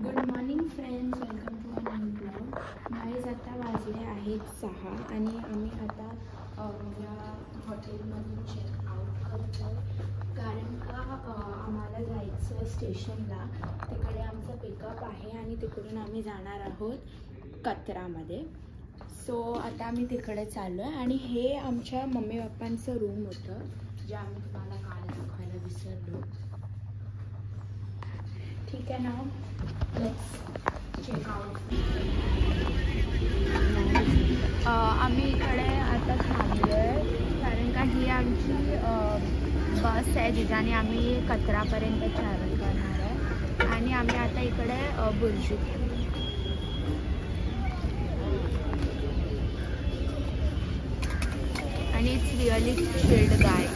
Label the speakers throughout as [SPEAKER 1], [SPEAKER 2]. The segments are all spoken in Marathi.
[SPEAKER 1] Good morning friends, welcome to a new blog. Guys आता वाजले आहेत 6 आणि आम्ही आता या हॉटेलमधून चेकआउट करतो कारण का आम्हाला जायचं आहे स्टेशनला. तिकडे आमचं पिकअप आहे आणि तिकडून आम्ही जाणार आहोत कचरामध्ये. सो आता आम्ही तिकडे चाललो आहे आणि हे आमच्या मम्मी पप्पांचं रूम होतं जे आम्ही तुम्हाला काल दाखवायला विसरलो. ठीक आहे ना, लेट्स चेक आउट. आम्ही इकडे आता थांबलो आहे कारण का ही आमची बस आहे जिच्याने आम्ही कचरापर्यंत ट्रॅव्हल करणार आहे आणि आम्ही आता इकडे बुर्जी आणि इट्स रिअली चिल्ड गाय.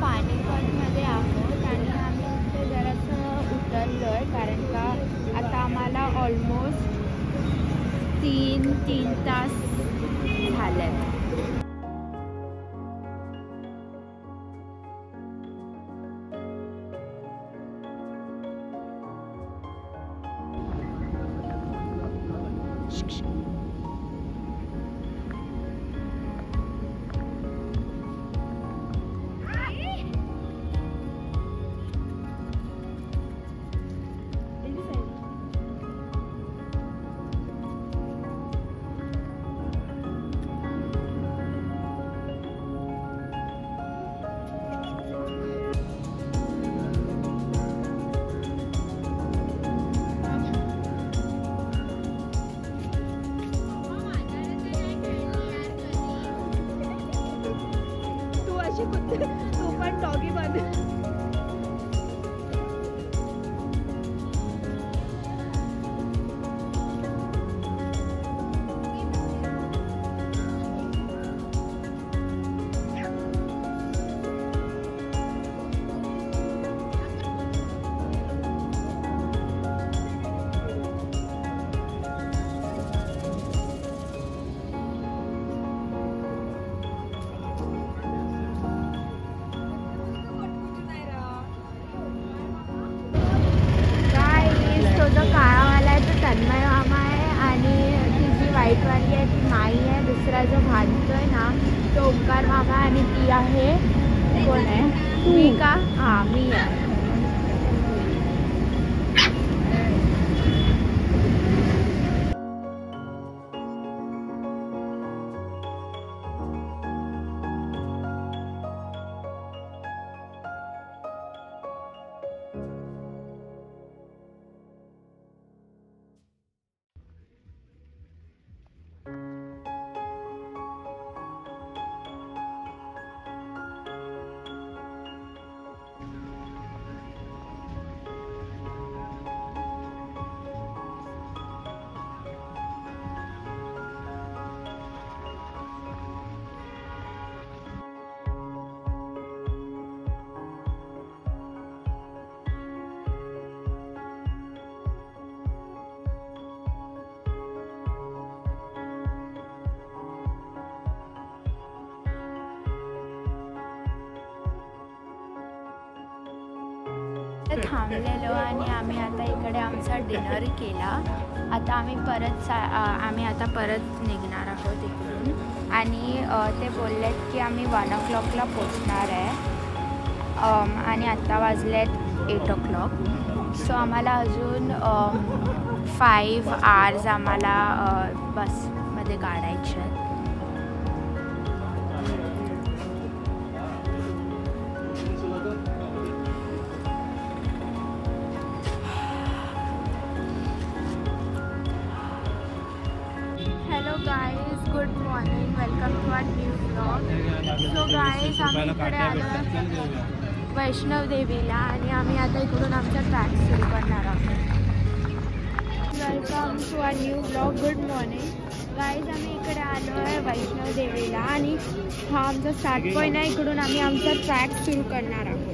[SPEAKER 1] पाणीपतमध्ये आहोत आणि आम्ही इथे जरासं उतरलो आहे कारण का आता आम्हाला ऑलमोस्ट तीन तास झाले आहेत. तू पण डॉगी बन. जो काळावाला आहे तो तन्मय मामा आहे आणि ती जी व्हाईटवाली आहे ती माई आहे. दुसरा जो भाजतोय ना तो ओंकार मामा आणि ती आहे कोण आहे मी का हां मी आहे. थांबलेलो आणि आम्ही आता इकडे आमचा डिनर केला. आता आम्ही परत निघणार आहोत इकडून. आणि ते बोललेत की आम्ही 1 o'clockला पोचणार आहे आणि आत्ता वाजलेत 8 o'clock. सो आम्हाला अजून 5 hours आम्हाला बसमध्ये काढायचे आहेत. Hello guys, good morning, welcome to our new vlog. So guys, आम्ही इकडे आलो वैष्णव देवीला आणि आम्ही आता इकडून आमचा ट्रॅक सुरू करणार आहोत. Welcome to our new vlog. Good morning guys, आम्ही इकडे आलो आहे वैष्णव देवीला आणि हा आमचा स्टार्ट पॉईंट आहे. इकडून आम्ही आमचा ट्रॅक सुरू करणार आहोत.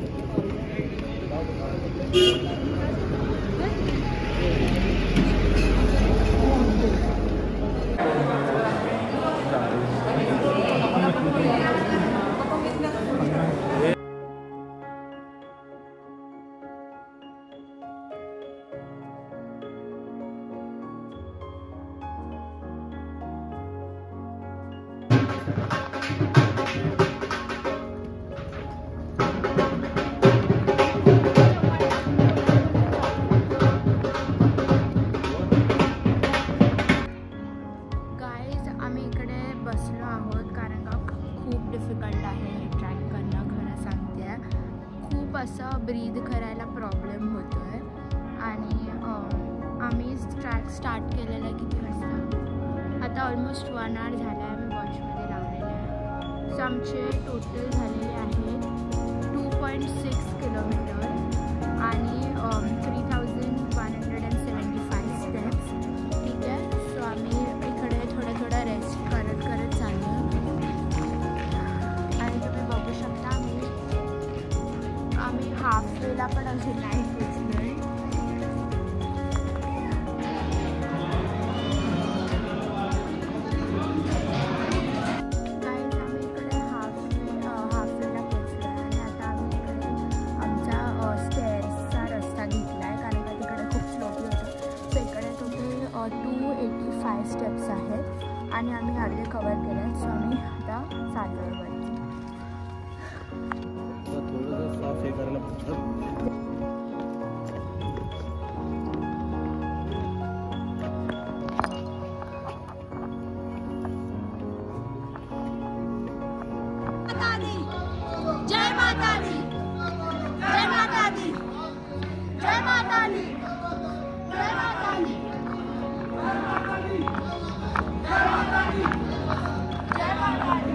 [SPEAKER 1] बसलो आहोत कारण का खूप डिफिकल्ट आहे हे ट्रॅक करणं. खरं सांगते, खूप असं ब्रीद करायला प्रॉब्लेम होतो आहे. आणि आम्ही ट्रॅक स्टार्ट केलेला किती वाजता, आता ऑलमोस्ट 1 hour झाला आहे आम्ही वॉचमध्ये लावलेले आहे. सो आमचे टोटल झालेले आहे 2.6 किलोमीटर आणि 3175 स्टेप्स. ठीक आहे. सो आम्ही इकडे थोडं रेस्ट करत चालू आणि तुम्ही बघू शकता आम्ही हाफ वेला पण अजून नाही पोचलो आहे. आम्ही इकडे हाफ वेला पोचलो आहे आणि आता आम्ही इकडे आमचा स्टेअर्सचा रस्ता घेतला आहे कारण का तिकडे खूप स्लोपी होतं. सो इकडे टोटल 285 स्टेप्स आहेत आणि आम्ही अर्धे कवर केले आहेत. सो आम्ही आता चाललो आहे वरती.
[SPEAKER 2] जय माता दी, जय माता दी, जय माता दी, जय माता दी, जय माता दी, जय माता दी, जय माता दी.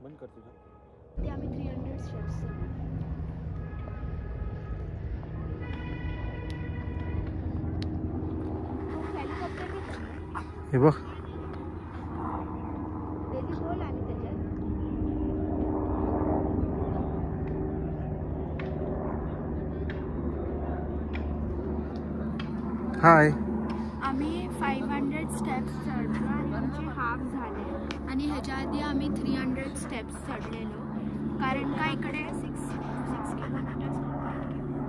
[SPEAKER 3] बंद करते का?
[SPEAKER 1] ते आम्ही 300 स्टेप्स हेलिकॉप्टर
[SPEAKER 3] हे बघ
[SPEAKER 1] बोल आणि त्याच्यात
[SPEAKER 3] हाय.
[SPEAKER 1] आम्ही 500 स्टेप्स चढलो आणि आमचे हाफ झाले आणि ह्याच्या आधी आम्ही 300 स्टेप्स चढलेलो कारण का इकडे 6 किलोमीटर्स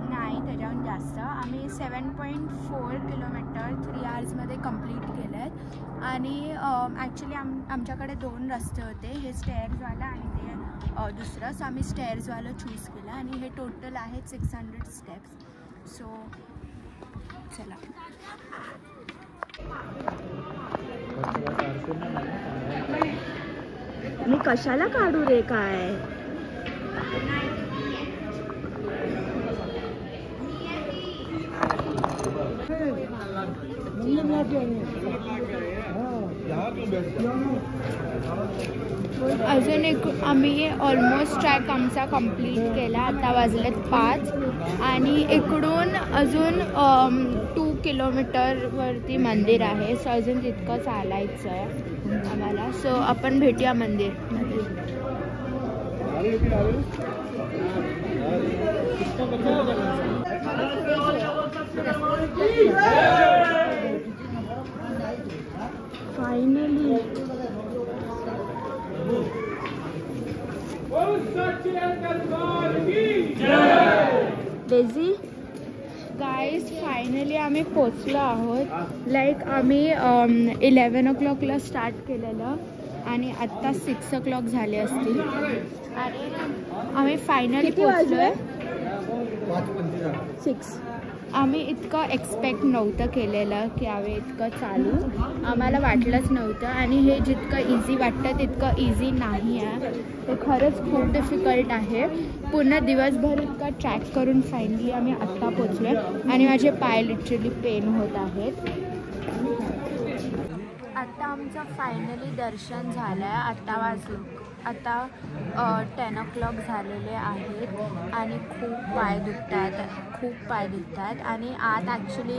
[SPEAKER 1] नाही त्याच्याहून जास्त आम्ही 7.4 किलोमीटर 3 आवर्समध्ये कंप्लीट केले आहेत आणि ॲक्च्युली आमच्याकडे 2 रस्ते होते हे स्टेअर्सवाला आणि ते दुसरं सो आम्ही स्टेअर्सवालं चूज केलं आणि हे टोटल आहेत 600 स्टेप्स सो चला मी कशाला काढू रे काय अजून एक आम्ही ऑलमोस्ट ट्रॅक आमचा कंप्लीट केला आता वाजलेत 5 आणि इकडून अजून 2 किलोमीटरवरती मंदिर आहे सो अजून तितकं चालायचं आहे आम्हाला सो आपण भेटूया मंदिरमध्ये फायनली डेझी गाईज फायनली आम्ही पोचलो आहोत लाईक आम्ही 11 o'clockला स्टार्ट केलेलं आणि आत्ता 6 o'clock झाले असतील आणि आम्ही फायनली पोचलोय 6 आम्ही इतकं एक्सपेक्ट नव्हतं केलेलं की आम्ही इतकं चालू आम्हाला वाटलंच नव्हतं आणि हे जितकं इझी वाटतं तितकं इझी नाही आहे ते खरंच खूप डिफिकल्ट आहे पूर्ण दिवसभर इतका ट्रॅक करून फायनली आम्ही आत्ता पोचलो आहे आणि माझे पाय लिटरली पेन होत आहेत आत्ता आमचं फायनली दर्शन झालं आहे आता 10 o'clock झालेले आहेत आणि खूप पाय दुखतात आणि आत ॲक्च्युली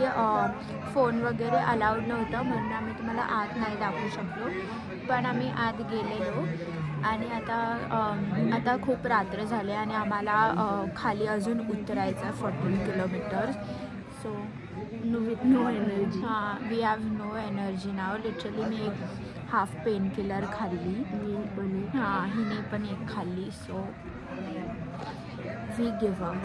[SPEAKER 1] फोन वगैरे अलाउड नव्हतं म्हणून आम्ही तुम्हाला आत नाही दाखवू शकलो पण आम्ही आत गेलेलो आणि आता खूप रात्र झाले आणि आम्हाला खाली अजून उतरायचं आहे 14 kilometres so with no energy we have no energy now literally मी एक हाफ पेन किलर खाल्ली हिने पण एक खाल्ली सो वी गिव्ह अप